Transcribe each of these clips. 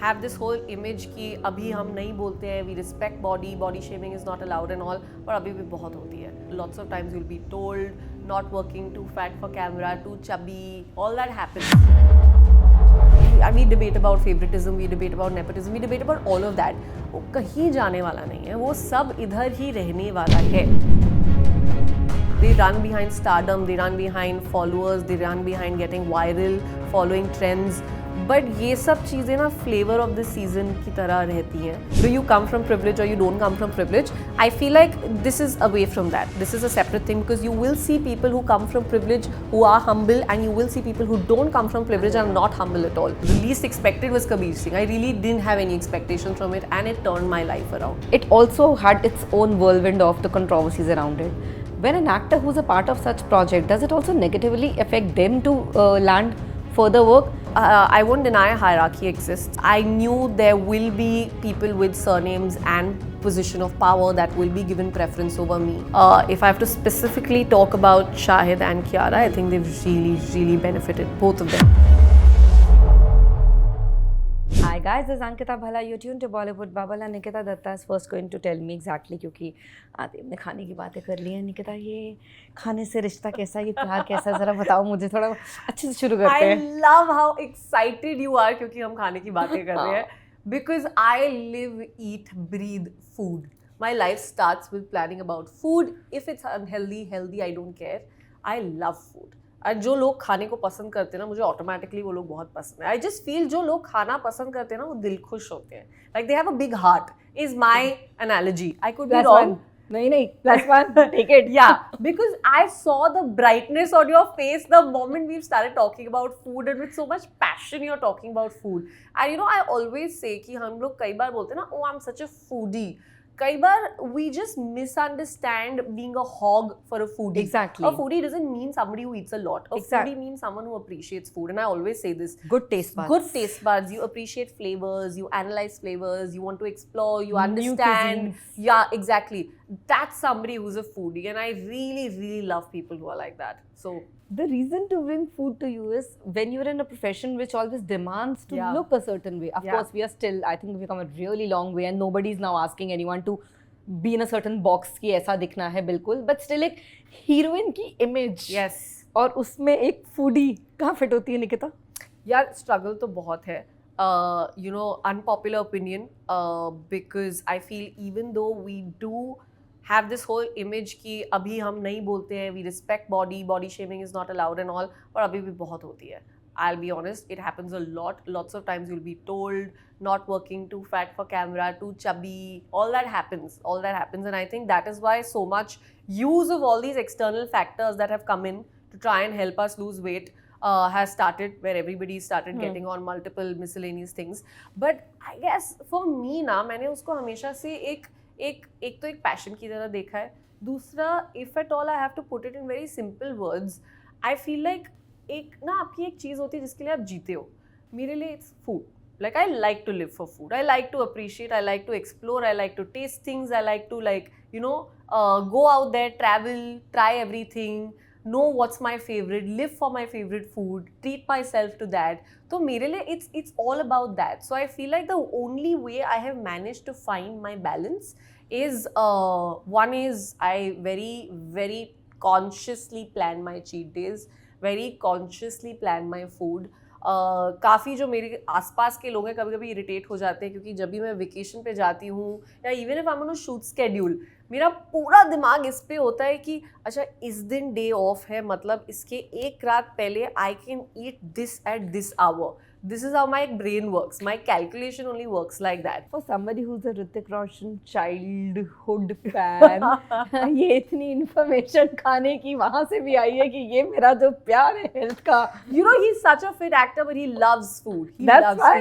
have this whole image कि अभी हम नहीं बोलते हैं, we respect body shaming is not allowed and all, पर अभी भी बहुत होती है. Lots of times you'll be told not working, too fat for camera, too chubby, all that happens. We debate about favoritism, we debate about nepotism, we debate about all of that. वो कहीं जाने वाला नहीं है, वो सब इधर ही रहने वाला है. They run behind stardom, they run behind followers, they run behind getting viral, following trends. But ये सब चीज़ें ना flavor of the season की तरह रहती हैं. Do you come from privilege or you don't come from privilege? I feel like this is away from that. This is a separate thing because you will see people who come from privilege who are humble, and you will see people who don't come from privilege and are not humble at all. The least expected was Kabir Singh. I really didn't have any expectations from it, and it turned my life around. It also had its own whirlwind of the controversies around it. When an actor who's a part of such project, does it also negatively affect them to land further work? I won't deny a hierarchy exists. I knew there will be people with surnames and position of power that will be given preference over me. If I have to specifically talk about Shahid and Kiara, I think they've really benefited, both of them. Hi guys, this is Ankita Bhala. You're tuned to Bollywood Bubble and Nikita Datta is first going to tell me exactly क्योंकि आते हमने खाने की बातें कर ली हैं. निकिता, ये खाने से रिश्ता कैसा, ये प्यार कैसा, ज़रा बताओ मुझे, थोड़ा अच्छे से शुरू करते हैं. I love how excited you are क्योंकि हम खाने की बातें कर रहे हैं. Because I live, eat, breathe food. My life starts with planning about food. If it's unhealthy, healthy, I don't care. I love food. और जो लोग खाने को पसंद करते हैं ना, मुझे ऑटोमेटिकली वो लोग बहुत पसंद है. आई जस्ट फील जो लोग खाना पसंद करते हैं ना, वो दिल खुश होते हैं. Like they have a big heart is my analogy. I could be wrong. नहीं, +1, take it. Yeah, because I saw the brightness on your face the moment we started talking about food, and with so much passion you're talking about food. And you know, I always say कि हम लोग कई बार बोलते हैं ना, oh I'm such a foodie. कई बार we just misunderstand being a hog for a foodie. Exactly. A foodie doesn't mean somebody who eats a lot. A foodie means someone who appreciates food. And I always say this. Good taste buds. Good taste buds. You appreciate flavors. You analyze flavors. You want to explore. You understand. Yeah, exactly. That's somebody who's a foodie. And I really love people who are like that. So the reason to bring food to you is when you're in a profession which always demands to look a certain way. Of course, we are still, I think we've come a really long way and nobody's now asking anyone to be in a certain box कि ऐसा दिखना है बिल्कुल. But still एक heroine की image. Yes. और उसमें एक foodie कहाँ fit होती है निकिता? यार struggle तो बहुत है. You know, unpopular opinion because I feel even though we do have this whole image कि अभी हम नहीं बोलते हैं, we respect body shaming is not allowed and all, पर अभी भी बहुत होती है. I'll be honest, it happens a lot. Lots of times you'll be told not working, too fat for camera, too chubby. All that happens, and I think that is why so much use of all these external factors that have come in to try and help us lose weight has started, where everybody started getting on multiple miscellaneous things. But I guess for me ना, मैंने उसको हमेशा से एक तो एक passion की तरह देखा है. दूसरा, if at all I have to put it in very simple words, I feel like एक ना आपकी एक चीज़ होती है जिसके लिए आप जीते हो. मेरे लिए its food. Like I like to live for food. I like to appreciate. I like to explore. I like to taste things. I like to go out there, travel, try everything. Know what's my favorite, live for my favorite food, treat myself to that. So मेरे लिए it's all about that. So I feel like the only way I have managed to find my balance is one is I very consciously plan my cheat days, very consciously plan my food. काफ़ी जो मेरे आसपास के लोग हैं कभी कभी irritate हो जाते हैं क्योंकि जब भी मैं वेकेशन पे जाती हूँ या even if I am on a shoot schedule, मेरा पूरा दिमाग इस पे होता है कि अच्छा इस दिन डे ऑफ है, मतलब इसके एक रात पहले I can eat this at this hour. This is how my brain works. My calculation only works like that. For somebody who's a Hrithik Roshan childhood fan, ये इतनी information खाने की वहाँ से भी आई है कि ये मेरा जो प्यार है health का. You know, he's such a fit actor, but he loves food. That's why.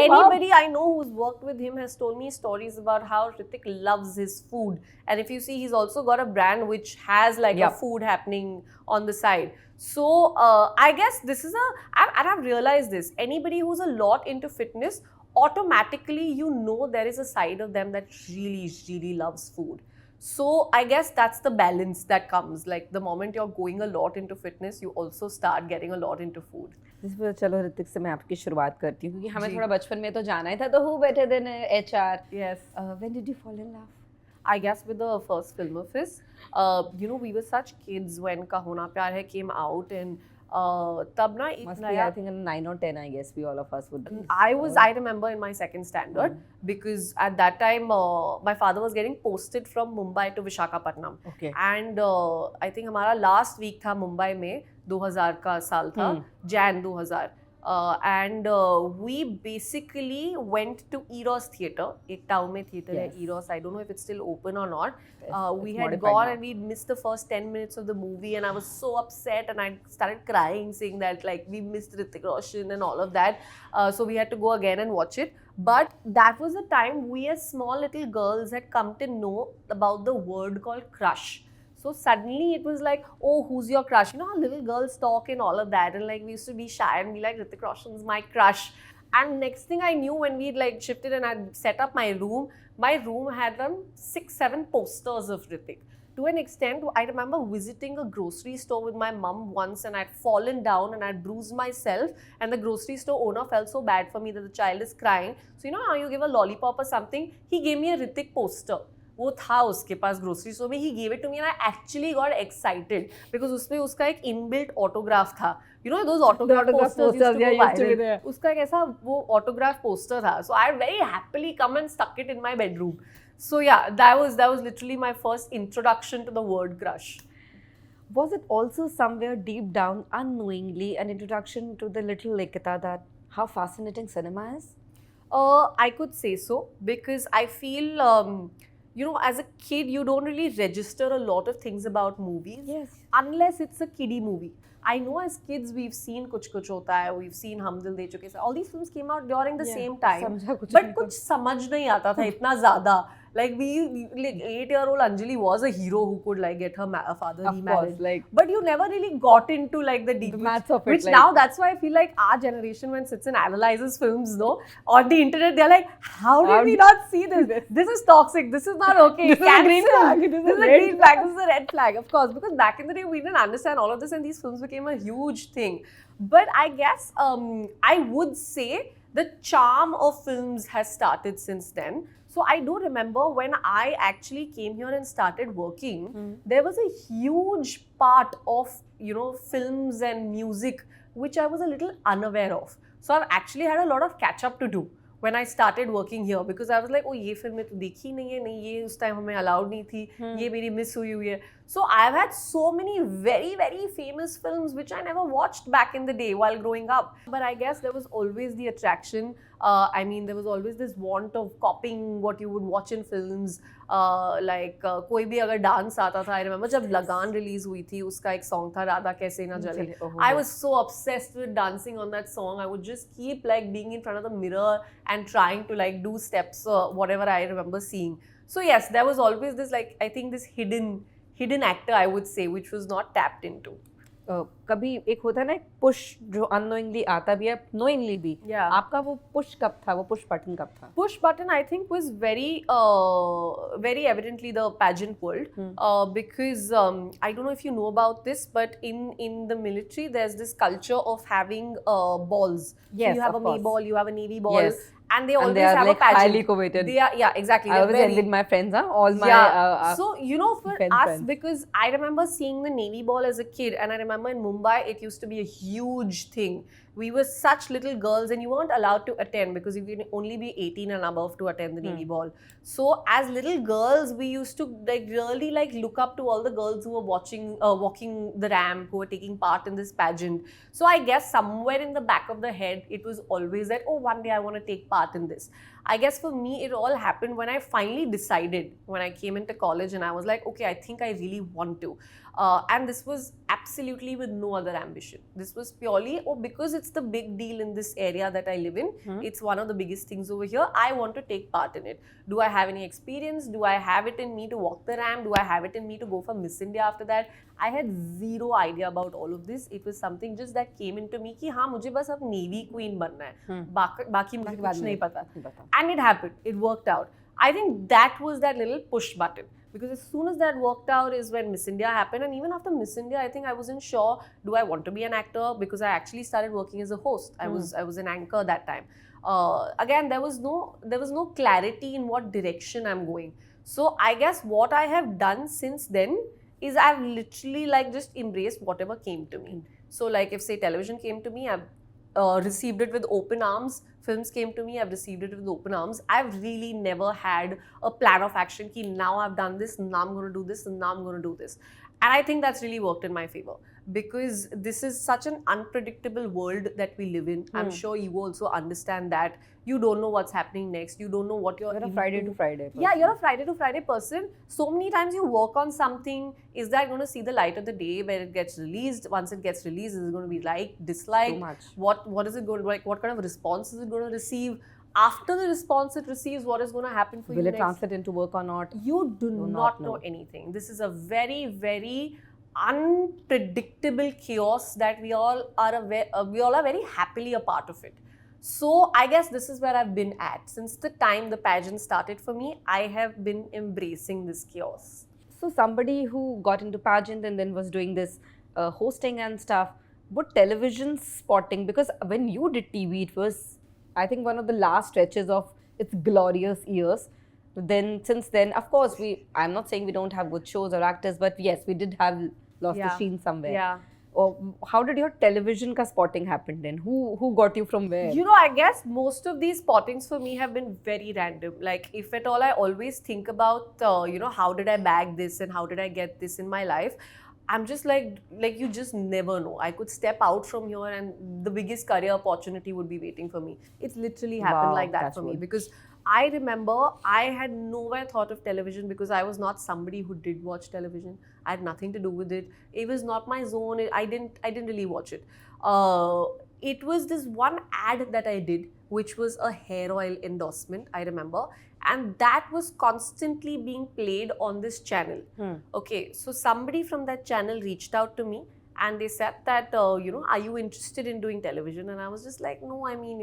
Anybody I know who's worked with him has told me stories about how Hrithik loves his food. And if you see, he's also got a brand which has like a food happening on the side. So I guess this is and I've realized this, anybody who's a lot into fitness, automatically you know there is a side of them that really loves food. So I guess that's the balance that comes. Like the moment you're going a lot into fitness, you also start getting a lot into food. चलो ऋतिक से मैं आपकी शुरुआत करती हूँ, क्योंकि हमें जी। थोड़ा बचपन में तो जाना ही था, तो who better than HR? Yes. When did you fall in love? I guess with the first film of his, you know, we were such kids when Kaho Na Pyar Hai came out, and तब ना एक Must be, नया I think, in 9 or 10, I guess we all of us would be. I remember in my second standard because at that time my father was getting posted from Mumbai to Visakhapatnam. Okay. And I think हमारा last week था मुंबई में 2000 का साल था Jan 2000 and we basically went to Eros Theatre. एक town में theatre है Eros. I don't know if it's still open or not. We had gone and we missed the first 10 minutes of the movie, and I was so upset, and I started crying, saying that like we missed Hrithik Roshan and all of that. So we had to go again and watch it. But that was the time we as small little girls had come to know about the word called crush. So suddenly it was like, oh, who's your crush? You know how little girls talk and all of that, and like we used to be shy and be like, Hrithik Roshan's my crush. And next thing I knew, when we like shifted and I'd set up my room had 6-7 posters of Hrithik. To an extent, I remember visiting a grocery store with my mum once, and I'd fallen down and I'd bruised myself, and the grocery store owner felt so bad for me that the child is crying. So you know how you give a lollipop or something? He gave me a Hrithik poster. वो था उसके पास grocery store में. He gave it to me and I actually got excited because उसमें उसका एक inbuilt autograph था. You know those autograph posters used to go viral. उसका एक ऐसा वो ऑटोग्राफ पोस्टर था. So I very happily come and stuck it in my bedroom. So yeah, that was literally my first introduction to the word crush. Was it also somewhere deep down, unknowingly, an introduction to the little Likita, that how fascinating cinema is? I could say so, because I feel, you know, as a kid, you don't really register a lot of things about movies. Yes. Unless it's a kiddie movie. I know as kids we've seen Kuch Kuch Hota Hai, we've seen Hum Dil De Chuke. All these films came out during the same time. But कुछ समझ नहीं आता था इतना ज़्यादा. Like 8-year-old Anjali was a hero who could like get her father remarried. Like, but you never really got into like the deep maths of it. Which like, now that's why I feel like our generation when sits and analyzes films though on the internet, they're like, how did we not see this? This is toxic. This is not okay. This is a green flag. This is a green flag. This is a red flag. Of course, because back in the day we didn't understand all of this, and these films became a huge thing. But I guess I would say the charm of films has started since then. So I do remember when I actually came here and started working, there was a huge part of, you know, films and music which I was a little unaware of. So I've actually had a lot of catch up to do when I started working here, because I was like, oh, ये film तो देखी नहीं है, नहीं ये उस time हमें allowed नहीं थी, ये मेरी miss हुई हुई है. So I've had so many very, very famous films which I never watched back in the day while growing up. But I guess there was always the attraction. I mean, there was always this want of copying what you would watch in films. Like कोई भी अगर dance आता था, I remember जब लगान release हुई थी, उसका एक song था राधा कैसे ना जले. I was so obsessed with dancing on that song. I would just keep like being in front of the mirror and trying to like do steps, whatever I remember seeing. So yes, there was always this like, I think this hidden actor, I would say, which was not tapped into. कभी एक होता है ना push जो unknowingly आता भी है, knowingly भी. आपका वो पुश कब था, वो पुश बटन कब था? Push button I think was very very evidently the pageant world. Because I don't know if you know about this, but in the military there's this culture of having balls. Yes, so you have a May ball, you have a Navy ball. Yes. And they always are have like a pageant. highly coveted. They are, yeah, exactly. I always ended my friends, all my so you know, for us, friends. Because I remember seeing the Navy ball as a kid, and I remember in Mumbai it used to be a huge thing. We were such little girls, and you weren't allowed to attend because you can only be 18 and above to attend the Navy ball. So as little girls, we used to like really like look up to all the girls who were walking the ramp, who were taking part in this pageant. So I guess somewhere in the back of the head, it was always that, oh, one day I want to take part in this. I guess for me, it all happened when I finally decided, when I came into college, and I was like, okay, I think I really want to. And this was absolutely with no other ambition. This was purely, because it's the big deal in this area that I live in. It's one of the biggest things over here. I want to take part in it. Do I have any experience? Do I have it in me to walk the ramp? Do I have it in me to go for Miss India after that? I had zero idea about all of this. It was something just that came into me कि हाँ मुझे बस अब Navy Queen बनना है. बाकी मुझे कुछ नहीं पता. And it happened. It worked out. I think that was that little push button. because as soon as that worked out is when Miss India happened. And even after Miss India, I think I wasn't sure, do I want to be an actor? Because I actually started working as a host. I was an anchor that time. Again, there was no clarity in what direction I'm going. So I guess what I have done since then is I've literally like just embraced whatever came to me. So like if say television came to me, I've received it with open arms. Films came to me, I've received it with open arms. I've really never had a plan of action ki now I've done this, now I'm going to do this, and now I'm going to do this. And I think that's really worked in my favor, because this is such an unpredictable world that we live in. I'm sure you also understand that. You don't know what's happening next. You don't know what you're a Friday to Friday person. Yeah, you're a Friday to Friday person. So many times you work on something. Is that going to see the light of the day where it gets released? Once it gets released, is it going to be liked, disliked? Too much. What is it going to like? What kind of response is it going to receive? After the response it receives, what is going to happen for you next? Will it next? translate into work or not? You do not know anything. This is a very, very unpredictable chaos that we all are very happily a part of it. So I guess this is where I've been at. Since the time the pageant started for me, I have been embracing this chaos. So somebody who got into pageant and then was doing this hosting and stuff, would television spotting, because when you did TV, it was, I think, one of the last stretches of its glorious years. Then since then, of course, I'm not saying we don't have good shows or actors, but yes, we did have lost the sheen somewhere. Yeah. Or how did your television ka spotting happen then? Who got you from where? You know, I guess most of these spottings for me have been very random. Like, if at all, I always think about, how did I bag this and how did I get this in my life? I'm just like you just never know. I could step out from here and the biggest career opportunity would be waiting for me. It's literally happened like that for me, because I remember I had nowhere thought of television, because I was not somebody who did watch television. I had nothing to do with it. It was not my zone. I didn't really watch it. It was this one ad that I did, which was a hair oil endorsement, I remember. And that was constantly being played on this channel. Okay, so somebody from that channel reached out to me and they said that, are you interested in doing television? And I was just like, no, I mean,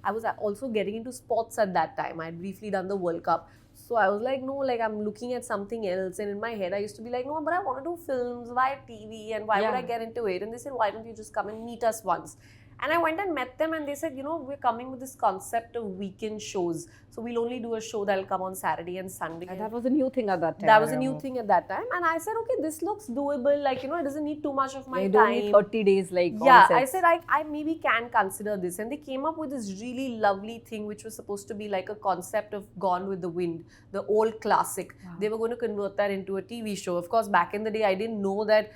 I was also getting into sports at that time. I had briefly done the World Cup. So I was like, no, like I'm looking at something else. And in my head, I used to be like, no, but I want to do films. Why TV? And why would I get into it? And they said, why don't you just come and meet us once? And I went and met them and they said, we're coming with this concept of weekend shows. So we'll only do a show that'll come on Saturday and Sunday. And that was a new thing at that time. That was a new thing at that time. And I said, okay, this looks doable. Like, it doesn't need too much of my time. You don't need 30 days like yeah, I said, I maybe can consider this. And they came up with this really lovely thing, which was supposed to be like a concept of Gone with the Wind, the old classic. Wow. They were going to convert that into a TV show. Of course, back in the day, I didn't know that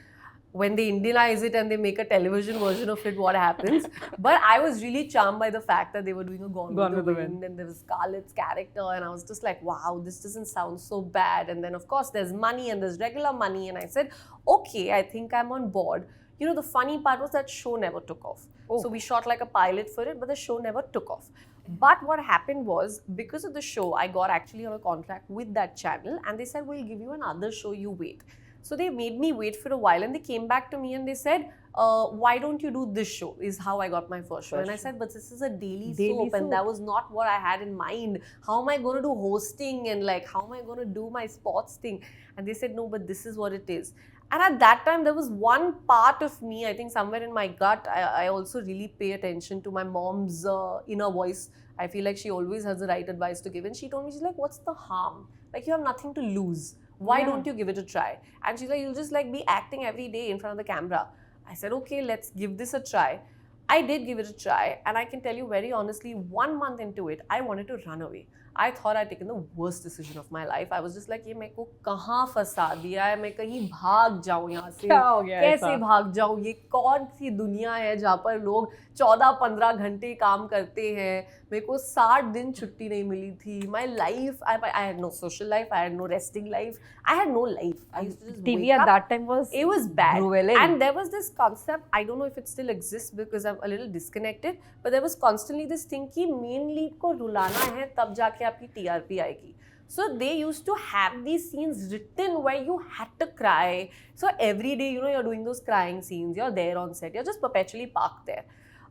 when they Indianize it and they make a television version of it, what happens. But I was really charmed by the fact that they were doing a Gone with the Wind and there was Scarlett's character, and I was just like, wow, this doesn't sound so bad. And then of course there's money and there's regular money, and I said, okay, I think I'm on board. The funny part was that show never took off. So we shot like a pilot for it, but the show never took off. But what happened was, because of the show, I got actually on a contract with that channel, and they said, we'll give you another show, you wait. So they made me wait for a while, and they came back to me and they said, why don't you do this show, is how I got my first show. And I said, but this is a daily soap, and that was not what I had in mind. How am I going to do hosting, and like, how am I going to do my sports thing? And they said, no, but this is what it is. And at that time, there was one part of me, I think somewhere in my gut, I also really pay attention to my mom's inner voice. I feel like she always has the right advice to give. And she told me, she's like, what's the harm? Like, you have nothing to lose. Why don't you give it a try? And she's like, you'll just like be acting every day in front of the camera. I said, okay, let's give this a try. I did give it a try, and I can tell you very honestly, 1 month into it, I wanted to run away. I thought I'd taken the worst decision of my life. I was just like, ये मेरे को कहाँ फंसा दिया है, मैं कहीं भाग जाऊँ यहाँ से, कैसे भाग जाऊँ, ये कौन सी दुनिया है जहाँ पर लोग 14-15 घंटे काम करते हैं, मेरे को 60 दिन छुट्टी नहीं मिली थी. My life, I had no social life, I had no resting life, I had no life. I used to just TV at that time was bad. Grueling. And there was this concept, I don't know if it still exists because I'm a little disconnected, but there was constantly this thing कि main lead को रुलाना है तब जाके आपकी TRP आएगी. So they used to have these scenes written where you had to cry. So every day, you're doing those crying scenes, you're there on set, you're just perpetually parked there.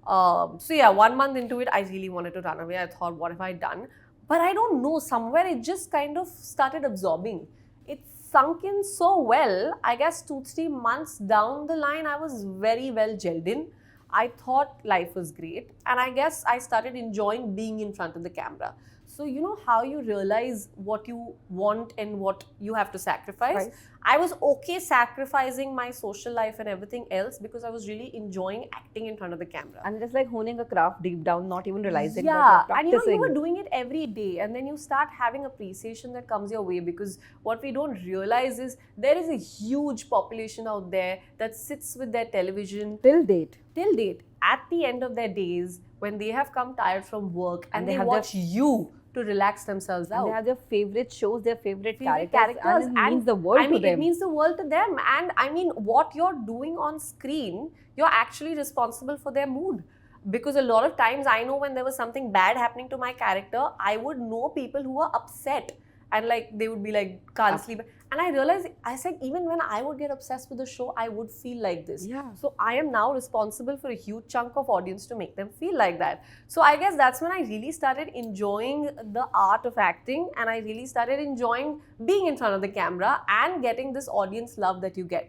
So yeah, 1 month into it, I really wanted to run away. I thought, what have I done? But I don't know, somewhere it just kind of started absorbing. It's sunk in so well. I guess 2-3 months down the line, I was very well gelled in. I thought life was great, and I guess I started enjoying being in front of the camera. So, you know how you realize what you want and what you have to sacrifice? Right. I was okay sacrificing my social life and everything else because I was really enjoying acting in front of the camera. And it's like honing a craft deep down, not even realizing. Yeah, that and you're you were practicing. doing it every day, and then you start having appreciation that comes your way, because what we don't realize is there is a huge population out there that sits with their television Till date. till date at the end of their days when they have come tired from work and they they have their- watch you to relax themselves And out. they have their favorite shows, their favorite Favorite characters, and it means the world I mean, to them. it means the world to them. And I mean, what you're doing on screen, you're actually responsible for their mood. Because a lot of times, I know when there was something bad happening to my character, I would know people who were upset. And like, they would be like, can't sleep. And I realized, I said, even when I would get obsessed with the show, I would feel like this. Yeah. So I am now responsible for a huge chunk of audience to make them feel like that. So I guess that's when I really started enjoying the art of acting, and I really started enjoying being in front of the camera and getting this audience love that you get.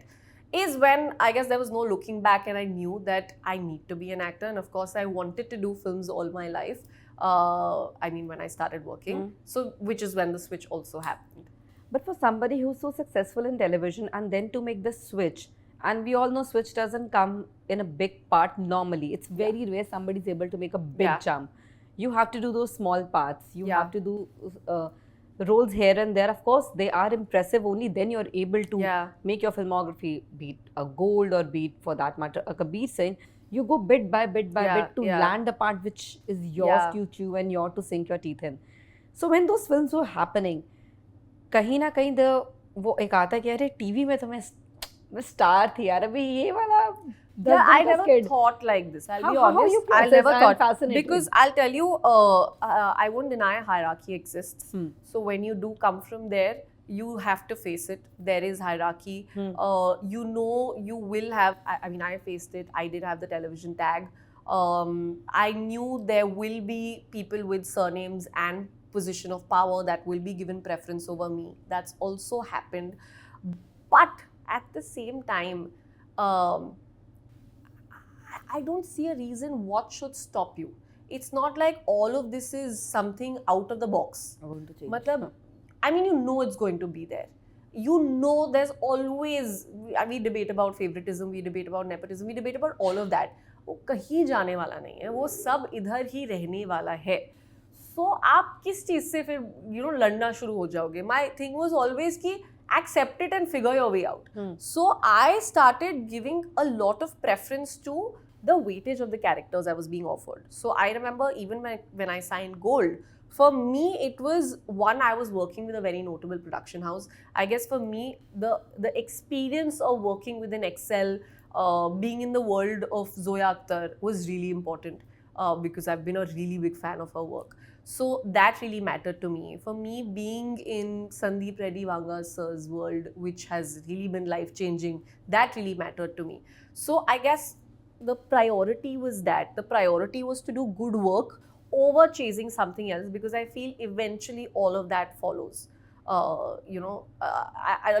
Is when I guess there was no looking back, and I knew that I need to be an actor. And of course, I wanted to do films all my life. I mean, when I started working. So, which is when the switch also happened. But for somebody who's so successful in television and then to make the switch, and we all know switch doesn't come in a big part normally. It's very rare somebody's able to make a big Yeah. jump. You have to do those small parts. You Yeah. have to do roles here and there. Of course, they are impressive. Only then you're able to Yeah. make your filmography, be it a gold or be it for that matter a Kabir Singh. You go bit by bit by Yeah, bit to yeah. land a part which is yours Yeah. to chew and yours to sink your teeth in. So when those films were happening, कहीं ना कहीं वो एक आता है कि अरे TV में तो मैं स्टार थी यार, अभी ये वाला Yeah, I never thought like this. I'll be How honest. you I process? never I'm thought, fascinated. because I'll tell you, I won't deny hierarchy exists. So when you do come from there, you have to face it. There is hierarchy. You know, you will have. I mean, I faced it. I did have the television tag. I knew there will be people with surnames and position of power that will be given preference over me. That's also happened. But at the same time, I don't see a reason what should stop you. It's not like all of this is something out of the box. Matlab, I mean, you know it's going to be there. You know there's always, we debate about favoritism, we debate about nepotism, we debate about all of that. वो कहीं जाने वाला नहीं है, वो सब इधर ही रहने वाला है. So आप किस चीज़ से फिर लड़ना शुरू हो जाओगे? My thing was always कि accept it and figure your way out. So I started giving a lot of preference to the weightage of the characters I was being offered. So I remember even when I signed Gold, for me it was one, I was working with a very notable production house. I guess for me the experience of working with an Excel, being in the world of Zoya Akhtar was really important, because I've been a really big fan of her work. So that really mattered to me. For me, being in Sandeep Reddy Vanga sir's world, which has really been life-changing, that really mattered to me. So I guess the priority was that. The priority was to do good work over chasing something else, because I feel eventually all of that follows. A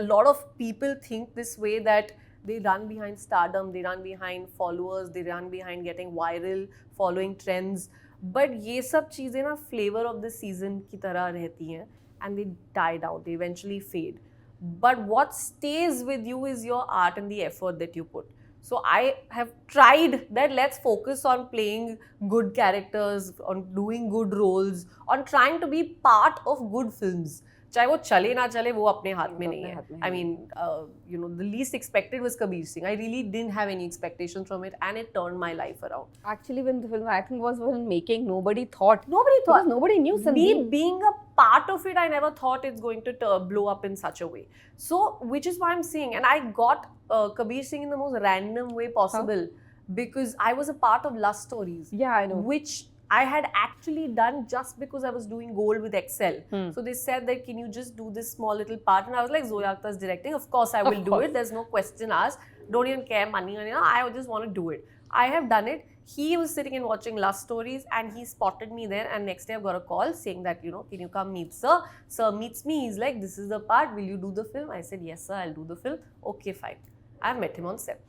lot of people think this way, that they run behind stardom, they run behind followers, they run behind getting viral, following trends. But ये सब चीज़ें ना flavor of the season की तरह रहती हैं, and they die down, they eventually fade. But what stays with you is your art and the effort that you put. So I have tried that let's focus on playing good characters, on doing good roles, on trying to be part of good films. चाहे वो चले ना चले, वो अपने हाथ में नहीं है. I mean, the least expected was Kabir Singh. I really didn't have any expectations from it, and it turned my life around. Actually, when the film I think was making, nobody thought. Because nobody knew Sandeep. Me being a part of it, I never thought it's going to blow up in such a way. So, which is why I'm saying, and I got Kabir Singh in the most random way possible, because I was a part of Lust Stories. Yeah, I know. Which I had actually done just because I was doing Gold with Excel. So they said that, can you just do this small little part? And I was like, Zoya Akhtar's directing. Of course I will do it. There's no question asked. Don't even care money. I just want to do it. I have done it. He was sitting and watching Love Stories, and he spotted me there. And next day, I got a call saying that, you know, can you come meet sir? Sir meets me. He's like, this is the part. Will you do the film? I said, yes, sir, I'll do the film. Okay, fine. I've met him on set.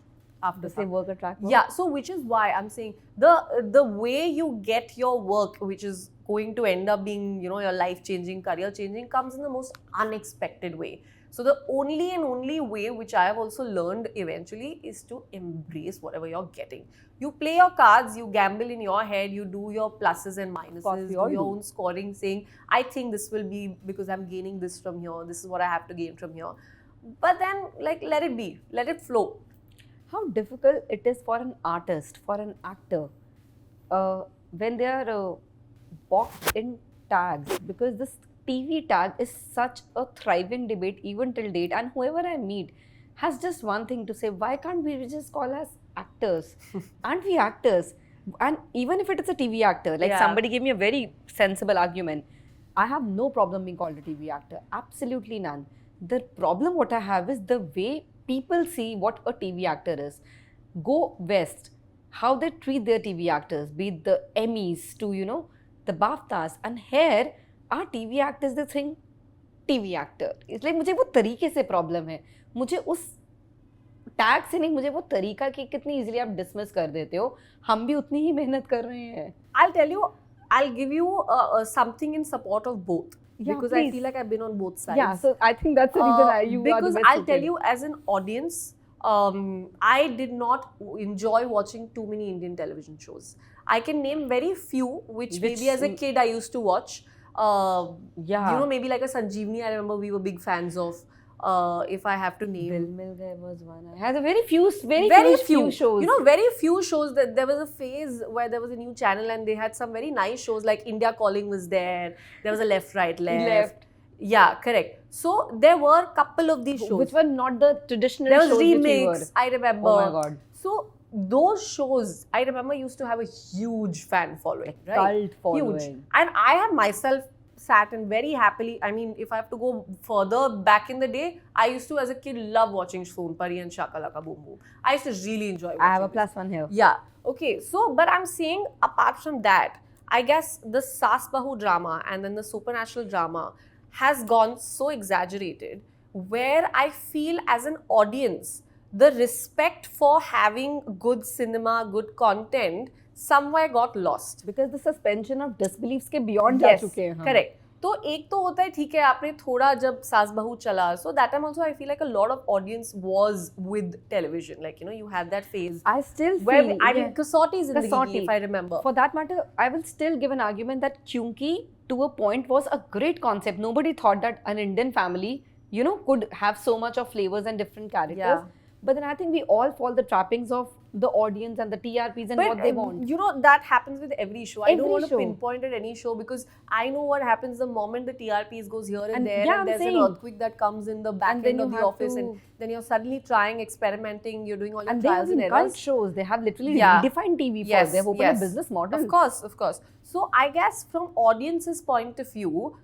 After The same work attract work? Yeah, so which is why I'm saying the way you get your work, which is going to end up being, you know, your life changing, career changing, comes in the most unexpected way. So the only and only way which I have also learned eventually is to embrace whatever you're getting. You play your cards, you gamble in your head, you do your pluses and minuses, do your own scoring, saying, I think this will be because I'm gaining this from here, this is what I have to gain from here. But then, like, let it be, let it flow. How difficult it is for an artist, for an actor, when they are boxed in tags, because this TV tag is such a thriving debate even till date, and whoever I meet has just one thing to say: why can't we just call us actors? Aren't we actors? And even if it is a TV actor, like somebody gave me a very sensible argument, I have no problem being called a TV actor, absolutely none. The problem what I have is the way people see what a TV actor is. Go west, how they treat their TV actors, be it the Emmys to, you know, the BAFTAs, and here our TV actors they think TV actor. It's like मुझे वो तरीके से problem है, मुझे उस tag से नहीं, मुझे वो तरीका कि कितनी इजीली आप डिसमिस कर देते हो, हम भी उतनी ही मेहनत कर रहे हैं. I'll tell you, I'll give you something in support of both. Yeah, because please. I feel like I've been on both sides. Yeah, so I think that's the reason you because are the best I'll tell suited. you, as an audience, I did not enjoy watching too many Indian television shows. I can name very few, which maybe as a kid I used to watch. Yeah. You know, maybe like a Sanjeevani, I remember we were big fans of. If I have to name, Dil Mil Gaye was one. I had a very few shows. You know, very few shows. That there was a phase where there was a new channel and they had some very nice shows, like India Calling was there. There was a Left, Right, Left. Yeah, correct. So there were a couple of these shows, which were not the traditional there was shows. remakes, I remember. Oh my god. So those shows, I remember, used to have a huge fan following, right? Cult following. Huge. And I have myself sat and very happily, I mean, if I have to go further back in the day, I used to, as a kid, love watching Soon Pari and Shaka Laka Boom Boom. I used to really enjoy watching I have a this. plus one here. Yeah. Okay. So, but I'm saying, apart from that, I guess the Saas Bahu drama and then the supernatural drama has gone so exaggerated, where I feel as an audience, the respect for having good cinema, good content, somewhere got lost. Because the suspension of disbeliefs के beyond जा चुके हैं हम. Correct. तो एक तो होता है ठीक है आपने थोड़ा जब सास बहू चला, so that time also I feel like a lot of audience was with television, like, you know, you had that phase. I still where feel I mean Kasauti Zindagi, if I remember. For that matter, I will still give an argument that Kyunki to a point was a great concept. Nobody thought that an Indian family, you know, could have so much of flavors and different characters. Yeah. But then I think we all fall the trappings of the audience and the TRPs and but, what they want. You know, that happens with every show. I don't want to show. pinpoint at any show because I know what happens the moment the TRPs goes here and there, yeah, and there's an earthquake that comes in the back end of the office, and then you're suddenly trying, experimenting, you're doing all your trials and errors. Cult shows, they have literally redefined TV for us. They've opened a business model. Of course, of course. So I guess from audience's point of view,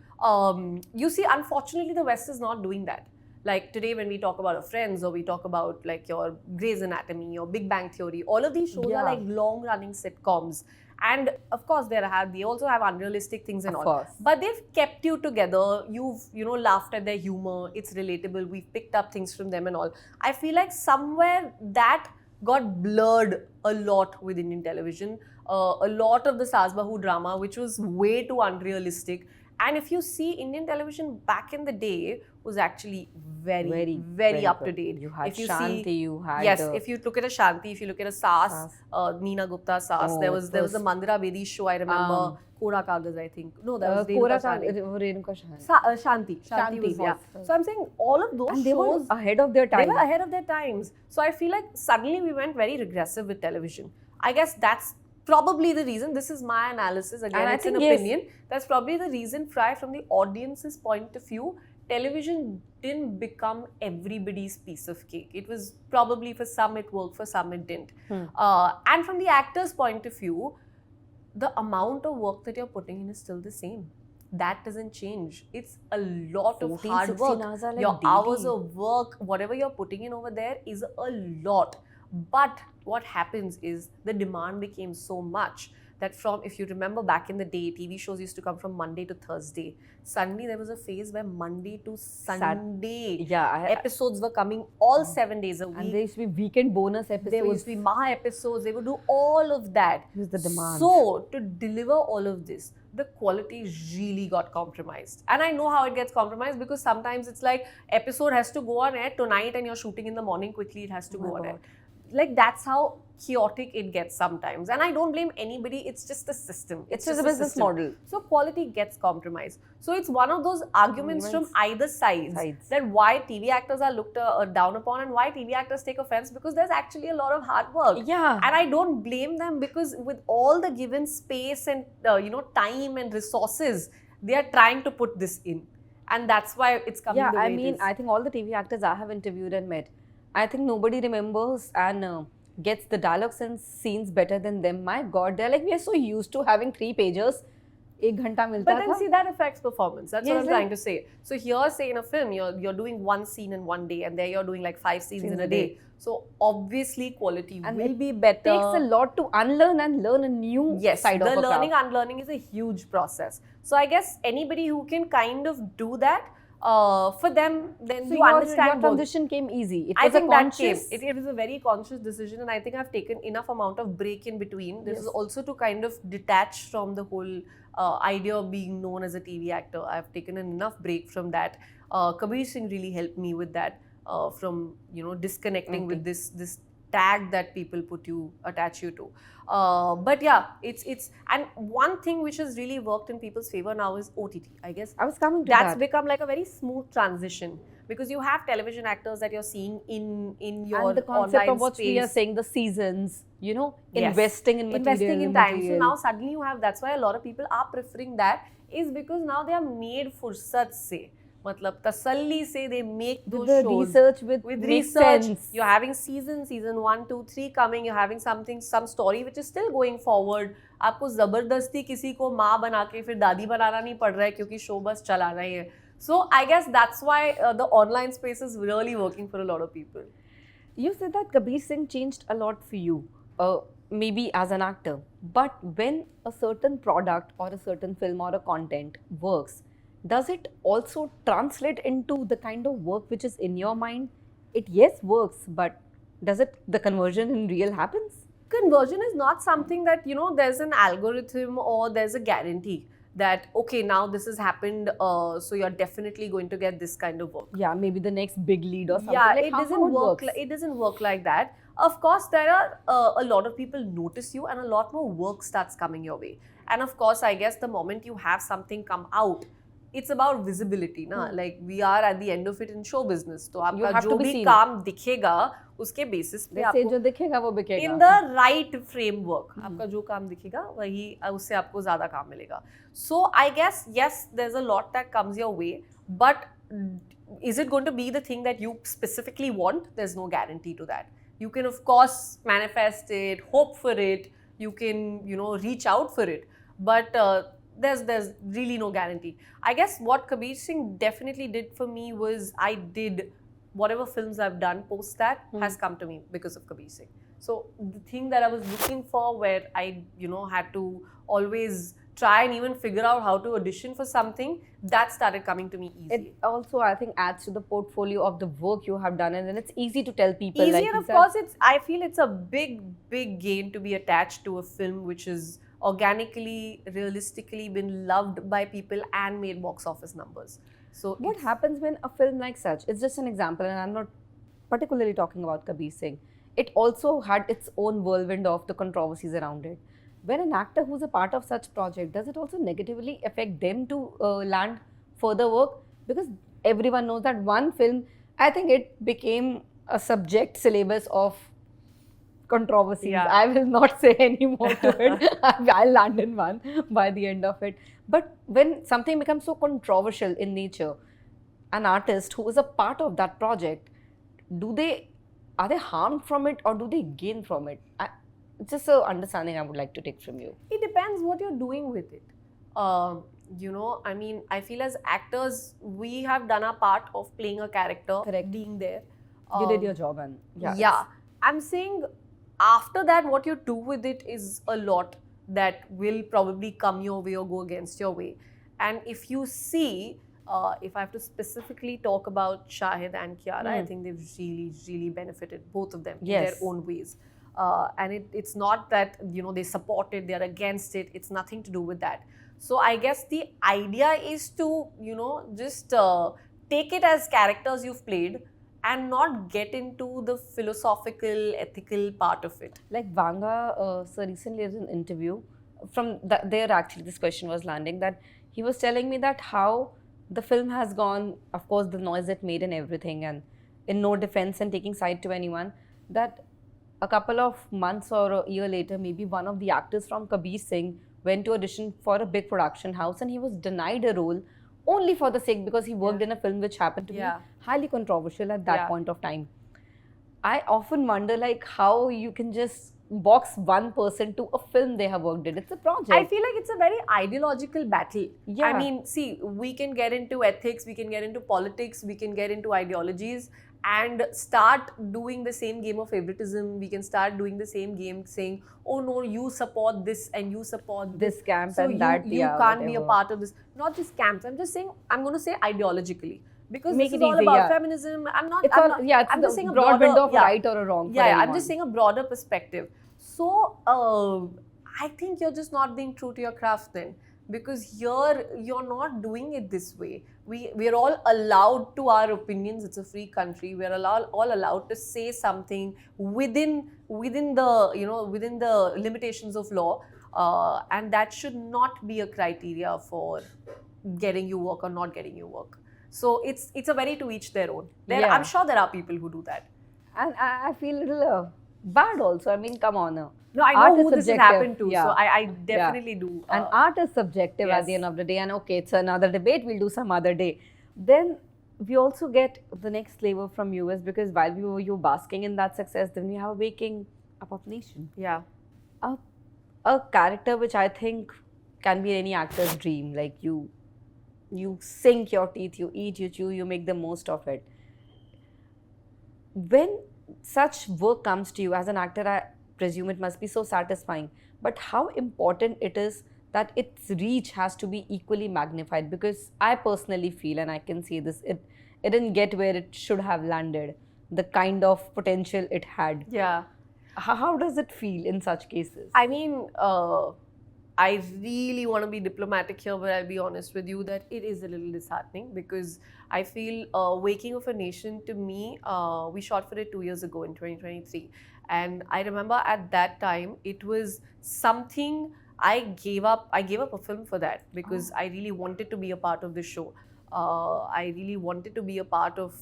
you see, unfortunately, the West is not doing that. Like today when we talk about our Friends or we talk about like your Grey's Anatomy or Big Bang Theory, all of these shows are like long running sitcoms. And of course they also have unrealistic things and all. But they've kept you together. You've, you know, laughed at their humor. It's relatable. We've picked up things from them and all. I feel like somewhere that got blurred a lot with Indian television. A lot of the Saas Bahu drama, which was way too unrealistic. And if you see, Indian television back in the day was actually very up to date. You had if you Shanti, see, you had... Yes, if you look at a Shanti, if you look at a Saas, Neena Gupta Saas, there was the Mandira Bedi show, I remember. Kora Kagaz, I think. No, that was Renuka Shanti. Shanti was, yeah. So I'm saying all of those and they shows... were ahead of their time. They were ahead of their times. So I feel like suddenly we went very regressive with television. I guess that's probably the reason. This is my analysis, again, and it's an opinion. That's probably the reason, Fry, from the audience's point of view, television didn't become everybody's piece of cake. It was probably, for some it worked, for some it didn't. And from the actor's point of view, the amount of work that you're putting in is still the same. That doesn't change. It's a lot of hard work. Hours your hours of work, whatever you're putting in over there is a lot. But what happens is the demand became so much that from, if you remember back in the day, TV shows used to come from Monday to Thursday. Suddenly there was a phase where Monday to Sunday episodes were coming all 7 days a week. And there used to be weekend bonus episodes. There used to be Maha episodes. They would do all of that. It was the demand. So to deliver all of this, the quality really got compromised. And I know how it gets compromised, because sometimes it's like episode has to go on air tonight and you're shooting in the morning, quickly it has to go on air. Like, that's how chaotic it gets sometimes. And I don't blame anybody, it's just the system. It's just a business model. So quality gets compromised. So it's one of those arguments from either sides that why TV actors are looked down upon and why TV actors take offense, because there's actually a lot of hard work. Yeah. And I don't blame them, because with all the given space and time and resources, they are trying to put this in. And that's why it's coming the way it is. I think all the TV actors I have interviewed and met, I think nobody remembers and gets the dialogues and scenes better than them. My God, they're like, we are so used to having 3 pages. 1 घंटा मिलता But then था. see, that affects performance. That's what I'm trying to say. So here, say in a film, you're doing 1 scene in 1 day, and there you're doing like 5 scenes in a day. So obviously quality will be better. It takes a lot to unlearn and learn a new side of a craft. The learning, unlearning is a huge process. So I guess anybody who can kind of do that, for them, then you understand your transition came easy. It was I think conscious. that came. It was a very conscious decision, and I think I've taken enough amount of break in between. This is also to kind of detach from the whole idea of being known as a TV actor. I've taken enough break from that. Kabir Singh really helped me with that, from disconnecting with this tag that people attach you to. But yeah, it's and one thing which has really worked in people's favor now is OTT. I guess I was coming to that's that. become like a very smooth transition, because you have television actors that you're seeing in your and the concept online of what we are space. saying, the seasons, Yes. investing in material, investing in time. So now suddenly you have, that's why a lot of people are preferring that, is because now they are made fursat se. Matlab tasalli se they make those the shows. research with research. sense. You're having season 1, 2, 3 coming. You're having some story which is still going forward. आपको जबरदस्ती किसी को माँ बना के फिर दादी बनाना नहीं पड़ रहा है, क्योंकि शो बस चलाना ही है. So I guess that's why the online space is really working for a lot of people. You said that Kabir Singh changed a lot for you, maybe as an actor. But when a certain product or a certain film or a content works, does it also translate into the kind of work which is in your mind? It works, but does the conversion in real happens? Conversion is not something that, there's an algorithm or there's a guarantee that, okay, now this has happened, so you're definitely going to get this kind of work. Yeah, maybe the next big lead or something. Yeah, like it doesn't work like that. Of course, there are a lot of people notice you and a lot more work starts coming your way. And of course, I guess the moment you have something come out, it's about visibility, na? Like, we are at the end of it in show business. So आपका जो भी काम दिखेगा, उसके basis पे आपको जो दिखेगा वो बिकेगा. In the right framework, आपका जो काम दिखेगा, वही उससे आपको ज़्यादा काम मिलेगा. So I guess, yes, there's a lot that comes your way, but is it going to be the thing that you specifically want? There's no guarantee to that. You can, of course, manifest it, hope for it. You can, reach out for it. But there's really no guarantee. I guess what Kabir Singh definitely did for me was, I did whatever films I've done post that has come to me because of Kabir Singh. So the thing that I was looking for, where I, had to always try and even figure out how to audition for something, that started coming to me easy. It also, I think, adds to the portfolio of the work you have done, and then it's easy to tell people. Easier, like of course. I feel it's a big gain to be attached to a film which is organically, realistically been loved by people and made box office numbers. So what happens when a film like such, it's just an example, and I'm not particularly talking about Kabir Singh, it also had its own whirlwind of the controversies around it. When an actor who's a part of such project, does it also negatively affect them to land further work? Because everyone knows that one film, I think it became a subject syllabus of controversies. Yeah. I will not say any more to it. I'll land in one by the end of it. But when something becomes so controversial in nature, an artist who is a part of that project, are they harmed from it or do they gain from it? Just an understanding I would like to take from you. It depends what you're doing with it. I mean, I feel as actors, we have done our part of playing a character, Correct. being there. You did your job, and yeah. I'm saying after that, what you do with it is a lot that will probably come your way or go against your way. And if you see, if I have to specifically talk about Shahid and Kiara, I think they've really, really benefited, both of them, in their own ways. And it's not that, you know, they support it, they're against it. It's nothing to do with that. So I guess the idea is to, you know, just take it as characters you've played and not get into the philosophical, ethical part of it. Like Vanga, so recently in an interview, from there actually this question was landing, that he was telling me that how the film has gone, of course the noise it made and everything, and in no defense and taking side to anyone, that a couple of months or a year later, maybe one of the actors from Kabir Singh went to audition for a big production house and he was denied a role only for the sake because he worked in a film which happened to be highly controversial at that point of time. I often wonder like how you can just box one person to a film they have worked in. It's a project. I feel like it's a very ideological battle. Yeah. I mean, see, we can get into ethics, we can get into politics, we can get into ideologies and start doing the same game of favoritism. We can start doing the same game saying, oh no, you support this and you support this camp so and that. You can't be a part of this. Not just camps. I'm just saying, I'm going to say ideologically. Because Make this it is all easy, about feminism. It's just saying a broad window of right or a wrong. I'm just saying a broader perspective. So I think you're just not being true to your craft then, because here you're not doing it this way. We're all allowed to our opinions. It's a free country. We're all allowed to say something within the limitations of law, and that should not be a criteria for getting you work or not getting you work. So it's a very to each their own. I'm sure there are people who do that. And I feel a little bad also. I mean, come on. No, I know who this has happened to, so I definitely do. And art is subjective at the end of the day. And okay, it's another debate. We'll do some other day. Then we also get the next flavor from US, because while you were basking in that success, then we have a Waking Up of Nation. Yeah. A character which I think can be any actor's dream. Like you sink your teeth, you eat, you chew, you make the most of it. When such work comes to you as an actor, I presume it must be so satisfying. But how important it is that its reach has to be equally magnified, because I personally feel, and I can see this, it didn't get where it should have landed, the kind of potential it had. Yeah. How does it feel in such cases? I mean, I really want to be diplomatic here, but I'll be honest with you that it is a little disheartening, because I feel Waking of a Nation, to me, we shot for it 2 years ago in 2023. And I remember at that time, it was something I gave up a film for that, because I really wanted to be a part of the show. I really wanted to be a part of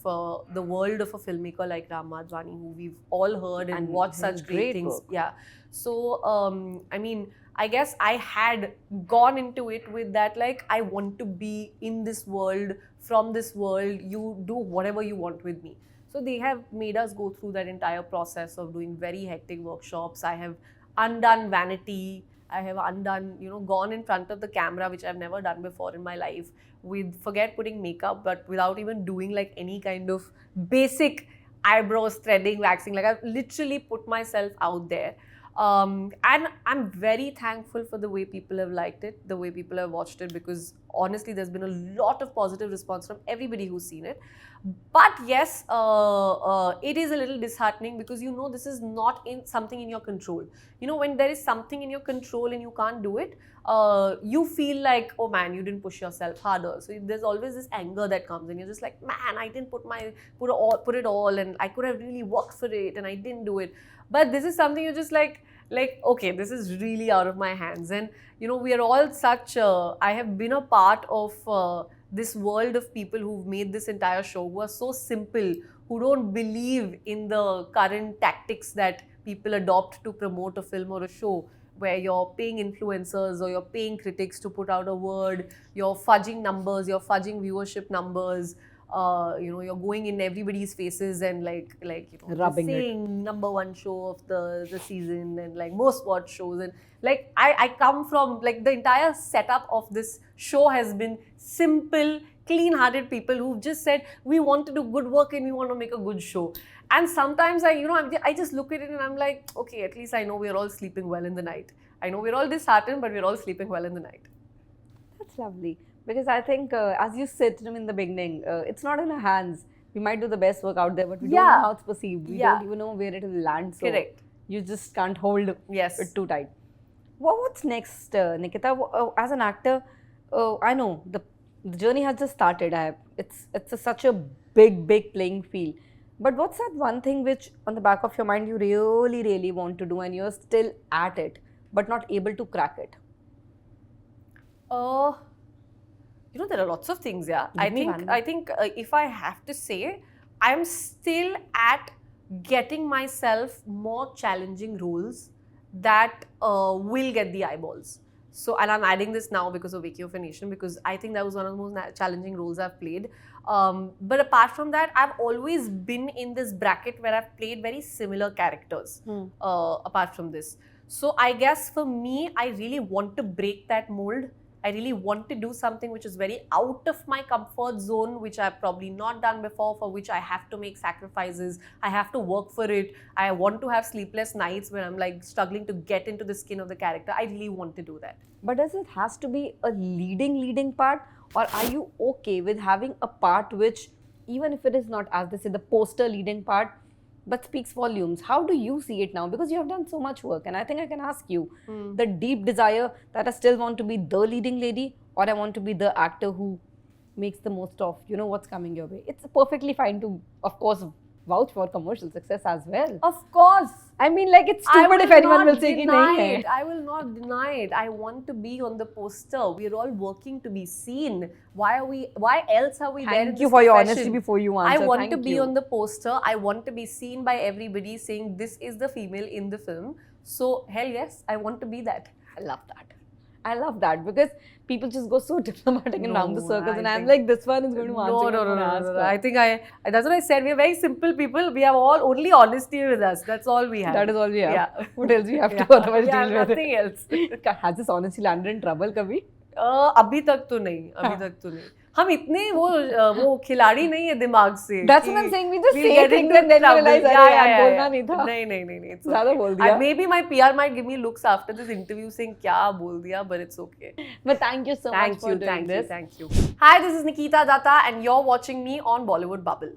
the world of a filmmaker like Ram Madhvani, who we've all heard and watched such great things. Book. Yeah. So, I mean, I guess I had gone into it with that, like, I want to be in this world, from this world, you do whatever you want with me. So they have made us go through that entire process of doing very hectic workshops. I have undone vanity. I have undone, gone in front of the camera, which I've never done before in my life, forget putting makeup, but without even doing like any kind of basic eyebrows, threading, waxing. Like, I've literally put myself out there. And I'm very thankful for the way people have liked it, the way people have watched it, because honestly, there's been a lot of positive response from everybody who's seen it. But yes, it is a little disheartening, because this is not something in your control. When there is something in your control and you can't do it, you feel like, oh man, you didn't push yourself harder. So there's always this anger that comes, and you're just like, man, I didn't put it all, and I could have really worked for it, and I didn't do it. But this is something you're just like, okay, this is really out of my hands. And, we are all such, I have been a part of this world of people who've made this entire show, who are so simple, who don't believe in the current tactics that people adopt to promote a film or a show, where you're paying influencers or you're paying critics to put out a word, you're fudging numbers, you're fudging viewership numbers. You're going in everybody's faces and rubbing saying #1 show of the season and like most watched shows, and I come from the entire setup of this show has been simple, clean-hearted people who've just said, we want to do good work and we want to make a good show. And sometimes I just look at it and I'm like, okay, at least I know we're all sleeping well in the night. I know we're all disheartened, but we're all sleeping well in the night. That's lovely. Because I think, as you said in the beginning, it's not in our hands. We might do the best work out there, but we don't know how it's perceived. We don't even know where it will land. So Correct. You just can't hold it too tight. What's next, Nikita? As an actor, I know the journey has just started. It's such a big playing field. But what's that one thing which, on the back of your mind, you really want to do, and you're still at it, but not able to crack it? There are lots of things, yeah. I think if I have to say, I'm still at getting myself more challenging roles that will get the eyeballs. So, and I'm adding this now because of Wake You for Nation, because I think that was one of the most challenging roles I've played. But apart from that, I've always been in this bracket where I've played very similar characters, apart from this. So I guess for me, I really want to break that mold. I really want to do something which is very out of my comfort zone, which I've probably not done before, for which I have to make sacrifices. I have to work for it. I want to have sleepless nights where I'm like struggling to get into the skin of the character. I really want to do that. But does it has to be a leading part, or are you okay with having a part which, even if it is not, as they say, the poster leading part, but speaks volumes? How do you see it now? Because you have done so much work, and I think I can ask you the deep desire that I still want to be the leading lady, or I want to be the actor who makes the most of what's coming your way. It's perfectly fine to, of course, vouch for commercial success as well. Of course. I mean, like, it's stupid if anyone will say ki nahi hai. I will not deny it. I want to be on the poster. We're all working to be seen. Why else are we there in this profession? Thank you for your honesty before you answer. I want to be on the poster. I want to be seen by everybody saying this is the female in the film. So, hell yes, I want to be that. I love that because people just go so diplomatic and round the circles, and I'm like, this one is going to answer. No. I think that's what I said. We're very simple people. We have all only honesty with us. That's all we have. That is all we have. Yeah. What else we have to otherwise deal with? Nothing else. Has this honesty landed in trouble kabhi? अभी तक तो नहीं. हम इतने वो खिलाड़ी नहीं है दिमाग से. That's what I'm saying. We just say things and then realize यार बोलना नहीं था. नहीं. ज़्यादा बोल दिया. Maybe my PR might give me looks after this interview saying क्या बोल दिया, but it's okay. But thank you so much for doing this. Thank you. Hi, this is Nikita Datta and you're watching me on Bollywood Bubble.